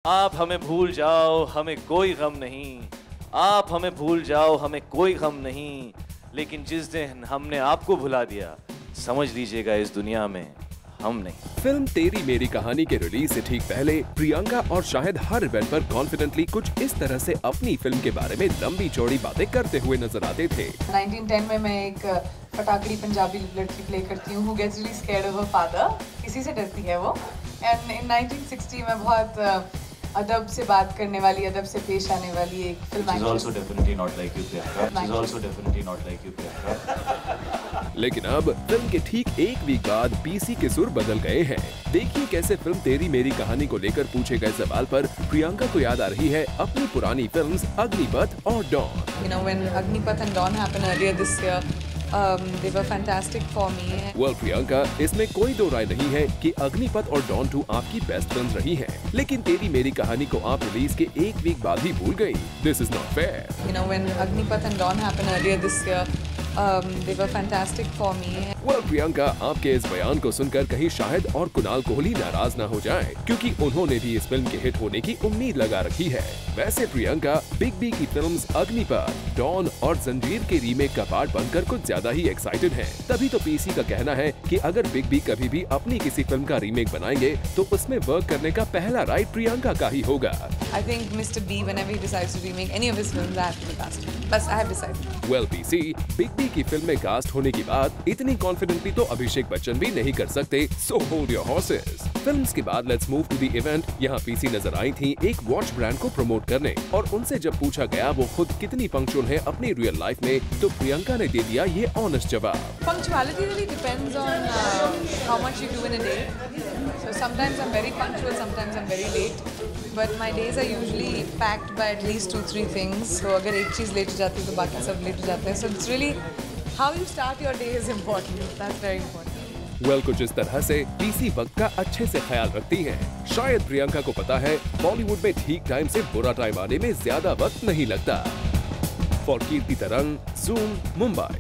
आप हमें भूल जाओ, हमें कोई गम नहीं। आप हमें भूल जाओ, हमें कोई गम नहीं। लेकिन जिस दिन हमने आपको भुला दिया, समझ लीजिएगा इस दुनिया में हम नहीं। फिल्म तेरी मेरी कहानी के रिलीज से ठीक पहले प्रियंका और शाहिद हर इवेंट पर कॉन्फिडेंटली कुछ इस तरह से अपनी फिल्म के बारे में लंबी चौड़ी बातें करते हुए नजर आते थे। 1910 में मैं एक फटाकड़ी पंजाबी लड़की प्ले करती हूँ, who gets really scared of her father। किसी से डरती है वो। And in 1960 में बहुत अदब से बात करने वाली, अदब से पेश आने वाली एक film. She's also definitely not like you, Priyanka. She's also definitely not like you, Priyanka. लेकिन अब फिल्म के ठीक एक वीक बाद पीसी के सुर बदल गए हैं। देखिए कैसे फिल्म तेरी मेरी कहानी को लेकर पूछे गए सवाल पर प्रियंका को याद आ रही है अपनी पुरानी फिल्म्स अग्निपथ और don. You know, when Agnipath and Dawn happened earlier this year, they were fantastic for me. Well, Priyanka, इसमें कोई दो राय नहीं है कि अग्निपथ और डॉन 2 आपकी बेस्ट फिल्म रही हैं। लेकिन तेरी मेरी कहानी को आप रिलीज के एक वीक बाद ही भूल गई। This is not fair. You know, when Agnipath and Dawn happened earlier this year, they were fantastic for me. Well, Priyanka, आपके इस बयान को सुनकर कहीं शाहिद और कुणाल कोहली नाराज ना हो जाएं, क्योंकि उन्होंने भी इस फिल्म के हिट होने की उम्मीद लगा रखी है। वैसे प्रियंका बिग बी की फिल्म्स अग्निपथ, डॉन और जंजीर के रीमेक का पार्ट बनकर कुछ ज्यादा ही एक्साइटेड हैं। तभी तो पीसी का कहना है कि अगर बिग बी कभी भी अपनी किसी फिल्म का रीमेक बनाएंगे तो उसमें वर्क करने का पहला राइट प्रियंका का ही होगा। I think Mr. B, whenever he decides to remake any of his films, I have to be cast. Bas, I have decided. Well, PC, big B की फिल्म में कास्ट होने की बात इतनी कॉन्फिडेंटली तो अभिषेक बच्चन भी नहीं कर सकते। So hold your horses. Films के बाद let's move to the event. यहाँ पीसी नजर आई थी एक वॉच ब्रांड को प्रमोट करने, और उनसे जब पूछा गया वो खुद कितनी पंक्चुअल है अपनी रियल लाइफ में, तो प्रियंका ने दे दिया ये ऑनेस्ट जवाब। Punctuality really depends on how much you do in a day. So sometimes I'm very punctual, sometimes I'm very late. But my days are usually packed by at least 2-3 things. So अगर एक चीज़ late हो जाती है तो बाकी सब late हो जाते हैं. So it's really how you start your day is important. That's very important. Well, कुछ इस तरह से पीसी वक्त का अच्छे से ख्याल रखती हैं। शायद प्रियंका को पता है बॉलीवुड में ठीक टाइम से बुरा टाइम आने में ज्यादा वक्त नहीं लगता। फॉर कीर्ति तरंग, Zoom, Mumbai.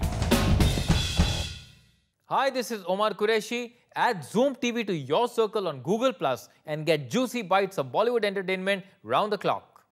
Hi, this is Omar Qureshi. Add Zoom TV to your circle on Google Plus and get juicy bites of Bollywood entertainment round the clock.